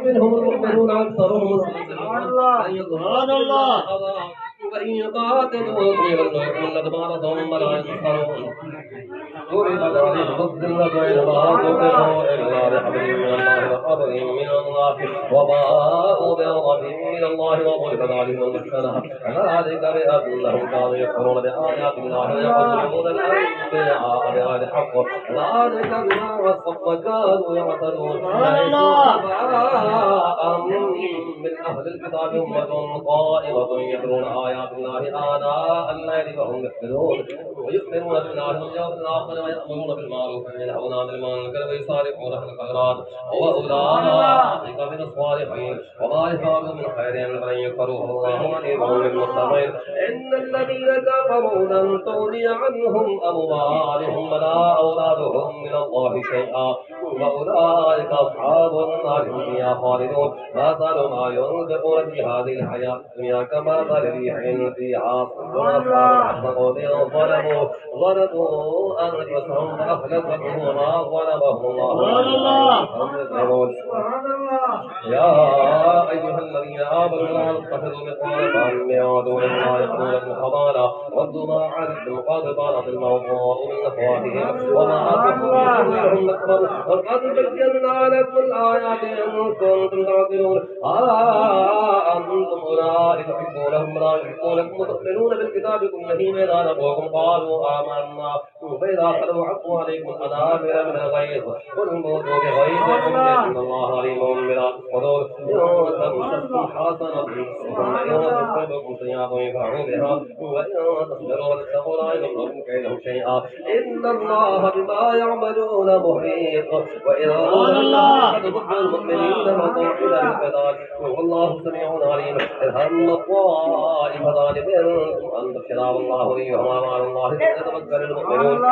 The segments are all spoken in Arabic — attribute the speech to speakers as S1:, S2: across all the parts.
S1: منهم المؤمنون أكثرهم سبحان الله وإن يقاتلوكم يولوكم الأدبار ثم لا ينصرون ضربت عليهم الذلة بينما تطيعوا إلا بحبل من الله وحبل من الله وباءوا بغضب من الله وضربت عليهم المسكنة ذلك بأنهم كانوا يكفرون بآيات الله ويقتلون الأنبياء بغير حق ذلك بما عصوا وكانوا يعتدون من أهل الكتاب أمة قائمة يتلون آيات الله آناء الليل وهم يسجدون ويؤمنون بالله واليوم الآخر ويأمرون بالمعروف وينهون عن المنكر ويسارعون في الخيرات وأولئك من الصالحين وما يفعلوا من خير فلن يكفروه الله عليم بالمتقين إن الذين كفروا لن تغني عنهم أموالهم ولا أولادهم من الله شيئا وأولئك أصحاب النار هم فيها خالدون مثل ما ينفقون في هذه الحياة الدنيا كمثل ريح فيها ظلموا أنفسهم فأهلكتهم وما ظلمهم الله يا أيها الذين آمنوا لا تتخذوا بطانة من دون الله يأتونكم خبالا ردوا ما عهدتم قد طالت الموضوع من أفواههم وما أتوا منهم أكبر وقد بينا لكم الآيات إن كنتم تعقلون أنتم أولئك تحبونهم ولا يحبونكم وتؤمنون بالكتاب كله وإذا لقوكم قالوا آمنا فإذا خلوا عفوا عليكم الأنابل من الغيظ قل موتوا بغيظكم إن الله عليم بذات الصدور إن تمسسكم حسنة ثم إن تصبكم سيئة يفرحوا بها وإن تصبروا وتتقوا لا يضركم كيدهم شيئا إن الله بما يعملون محيط وإذا تدخلوا المؤمنين مقاعد القتال والله سميع عليم إذ هم طائفتان منكم أن تبشرا والله وليهما وعلى الله فليتوكل المؤمنون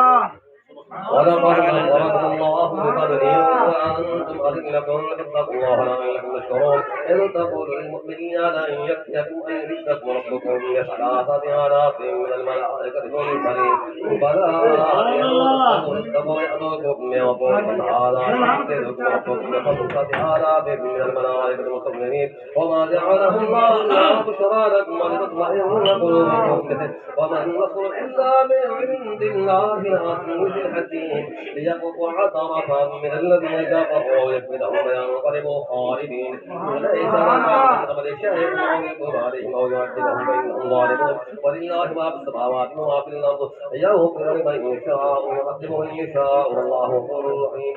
S1: ولقد أمركم الله بقدر وأنتم أذلة فاتقوا الله لعلكم تشكرون إن تقولوا للمؤمنين لن يكفيكم أن يمدكم ربكم بثلاثة آلاف من الملائكة منزلين بلى اتقوا يأتوكم من فوقكم هذا يمدكم ربكم بخمسة آلاف من الملائكة مسلمين وما جعله الله إلا بشرى لكم ولتطمئن قلوبكم به وما النصر إلا من عند الله العزيز الحكيم ليقطع طرفا من الذين كفروا ويكبدهم وينقلبوا خائبين وليس لنا من قبل شيء أو يتوب عليهم أو يعذبهم فإنهم ظالمون ولله ما في السماوات وما في الأرض يغفر لمن يشاء ويعذب من يشاء والله غفور رحيم.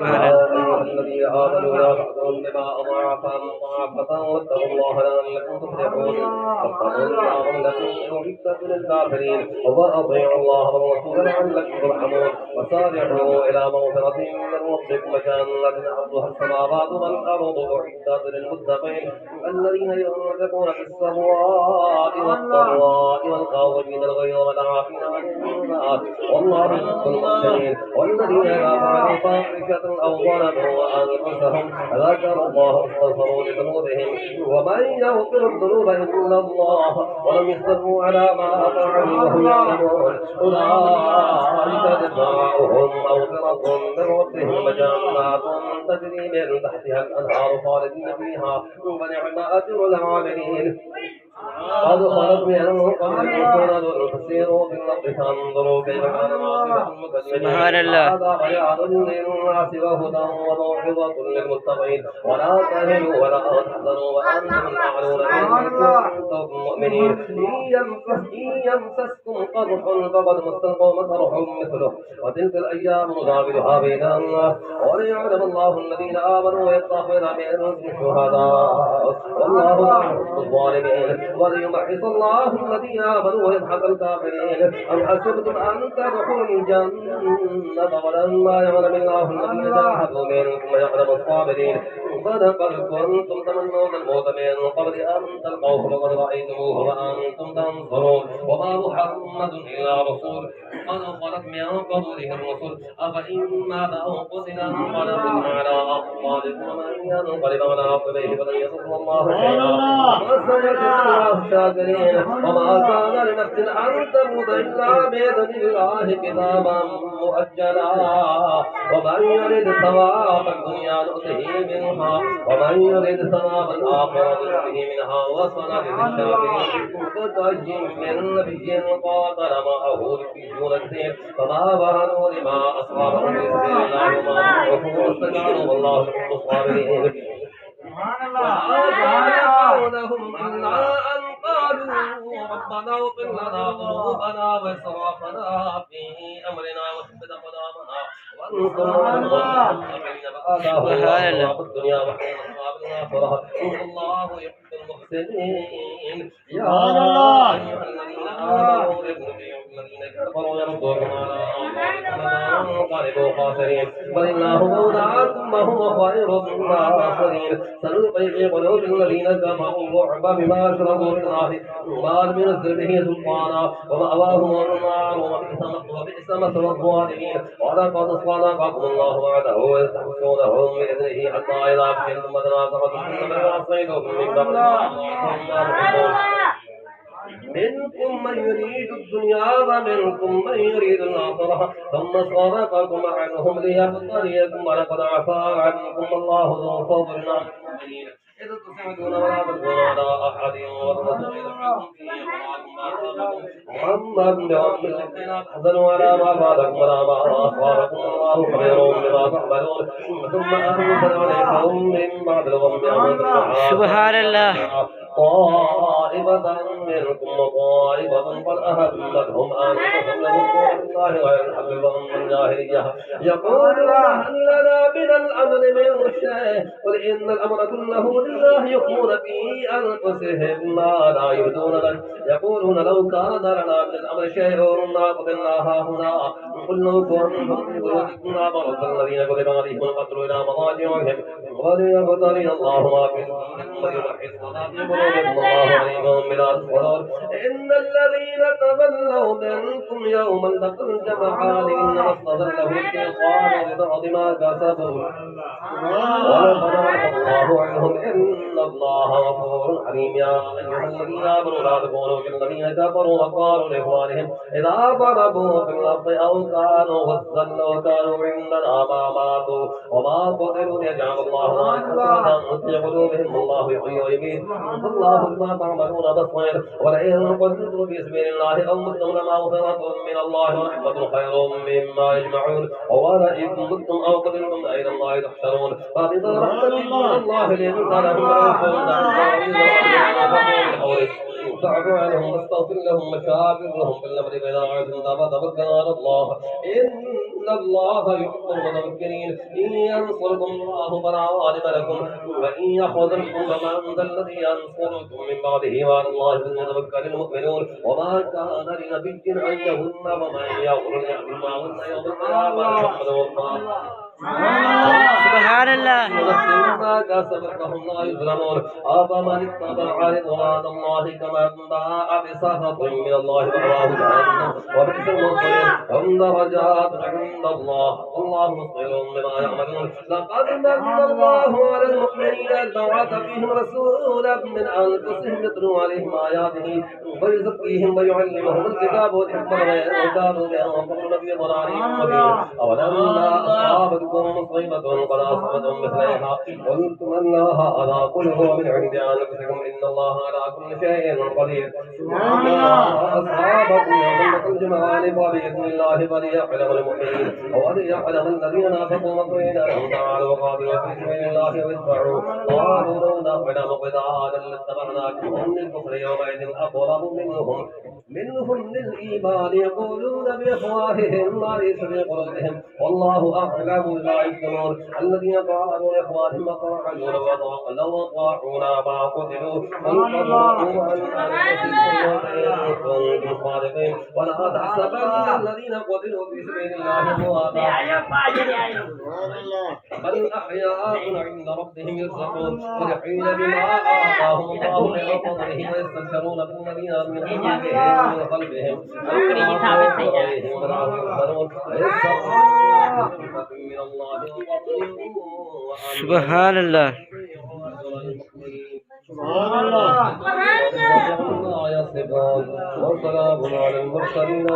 S1: يا أيها الذين آمنوا لا تأكلوا بما أضعافا مضاعفة واتقوا الله لعلكم تفلحون واتقوا الله الذي أعدت للكافرين وأطيعوا الله والرسول لعلكم ترحمون وسارعوا إلى مغفرة من ربكم وجنة عرضها السماوات والأرض أعدت للمتقين الذين ينفقون في السراء والضراء والكاظمين الغيظ والعافين عن الناس والله يحب المحسنين والذين إذا فعلوا فاحشة أو ظلموا أنفسهم ذكروا الله فاستغفروا لذنوبهم ومن يغفر الذنوب إلا الله ولم يصروا على ما فعلوا وهم يعلمون أولئك جزاؤهم مغفرة من ربهم وجنات تجري من تحتها الأنهار خالدين فيها ونعم أجر العاملين قد خلت من قبلكم سنن فسيروا في الأرض فانظروا كيف كان عاقبة المكذبين هذا بيان للناس وهدى وموعظة للمتقين ولا تهنوا ولا تحزنوا وأنتم الأعلون إن كنتم مؤمنين إن يمسسكم قرح فقد مس القوم قرح مثله وتلك الأيام نداولها بين الناس وليعلم الله الذين آمنوا ويتخذ منكم شهداء والله لا يحب الظالمين وليمحص الله الذين آمنوا ويمحق الكافرين أم حسبتم أن تدخلوا الجنة ولما يعلم الله الذين جاهدوا منكم ويعلم الصابرين بل كنتم تمنون الموت من قبل أن تلقوه فقد رأيتموه وأنتم تنظرون وما محمد إلا رسول قد خلت من قبله الرسل أفإن مات أو قتل انقلبتم على أعقابكم ومن ينقلب على عقبيه فلن يضر الله شيئا وسيجزي الشاكرين وما كان لنفس أن تموت إلا بإذن الله كتابا مؤجلا ومن يرد ثواب الدنيا نؤته منها ومن يرد ثواب الآخرة نؤته منها وسنجزي الشاكرين كأي من نبي قاتل معه ربيون كثير فما بهنوا لما أصابهم في سبيل الله وما ضعفوا واستكانوا والله يحب الصابرين وآتونهم إلا أن قالوا ربنا اغفر لنا ذنوبنا وإسرافنا في أمرنا وثبت أقدامنا وانصرنا على القوم الدنيا وحسن أصحاب الآخرة الله يحب المحسنين يا أيها الذين آمنوا الذين كفروا يردوكم على أعمالكم وانقلبوا خاسرين بل الله مولاكم وهو خير الناصرين سنلقي في قلوب الذين كفروا الرعب بما أشركوا بالله ما لم ينزل به سلطانا ومأواهم النار وبئس مثوى الظالمين ولقد صدقكم الله وعده إذ تحسونهم بإذنه حتى إذا فشلتم وتنازعتم في الأمر وعصيتم من قبل منكم من يريد الدنيا ومنكم من يريد الآخرة ثم صرفكم عنهم ليبتليكم ولقد عفا عنكم الله ذو فضل على المؤمنين إذ تسعدون ولا تلقون على أحد والرسول يدعوكم فيه ومعكم ما أصابكم محمد برب الذين تحزنوا على ما فاتكم ولا ما أصابكم الله خبير بما تعملون ثم أنزل عليكم من بعد الغم
S2: سبحان الله
S1: طائفة منكم وطائفة قد أهمتهم أنفسهم لهم الله غير الحق فهم من جاهلية يقولون هل لنا من الأمر من شيء قل إن الأمر كله لله يخفون في أنفسهم ما لا يبدون لك يقولون لو كان لنا من الأمر شيء ما قتلنا هنا قل لو كنتم في بيوتكم لبرز الذين كتب عليهم القتل إلى مضاجعهم وليبتلي الله ما في صدوركم ويمحص ما في قلوبكم الله عليم بذات الصدور إن الذين تولوا منكم يوم التقى الجمعان إنما استزله الشيطان ببعض ما كسبوا ولقد عفا الله عنهم إن الله غفور حليم يا أيها الذين آمنوا لا تكونوا كالذين كفروا وقالوا لإخوانهم إذا ضربوا في الأرض أو كانوا غزا وكانوا عندنا ما ماتوا وما قتلوا ليجعل الله حسرة في قلوبهم الله يحيي ويميت الله بما تعملون بصير ولئن قتلتم في سبيل الله أو متم لمغفرة من الله ورحمة خير مما يجمعون ولئن متم أو قتلتم إلى الله تحشرون فبما رحمة من الله لنت لهم فاعف عنهم واستغفر لهم وشاور لهم في الامر فاذا عزمت فتوكل على الله ان الله يحب المتوكلين ان ينصركم الله فلا غالب لكم وان يخذلكم فمن ذا الذي ينصركم من بعده وعلى الله فليتوكل المؤمنون وما كان لنبي ان يهن ومن يغفر يعمل يوم القيامه
S2: سبحان الله
S1: ما كسبت لهم لا يظلمون أفمن اتبع رضوان الله كمن باء بسخط من الله مأواه جهنم وبئس المصير هم درجات عند الله والله بصير بما يعملون لقد من الله على المؤمنين إذ بعث فيهم رسولا من أنفسهم يتلو عليهم آياته ويزكيهم ويعلمهم الكتاب والحكمة وكانوا بأنفسهم في ضلال مبين أولما أصابتكم مصيبة قد أصابتهم مثلها قلتم أن هذا قل هو من عند أنفسكم إن الله على كل شيء قدير وما أصابكم يوم التقى الجمعان فبإذن الله فليعلم المؤمنين وليعلم الذين نافقوا وقيل لهم تعالوا وقاتلوا في سبيل الله واتبعوا قالوا لو نعلم قتالا لاتبعناكم هم للكفر يومئذ أقرب منهم للإيمان يقولون بأفواههم ما ليس في قلوبهم والله أعلم بما يكتمون الذين قالوا لإخوانهم وقعدوا لو أطاعونا ما قتلوا وانتظروا عن أنفسهم وإن كنتم صادقين ولا تحسبن الذين قتلوا في سبيل الله أمواتا بل أحياء عند ربهم يرزقون فرحين بما آتاهم الله من فضله ويستبشرون بالذين من أمرهم من قلبهم
S2: سبحان الله
S1: سبحان الله وسلام على المرسلين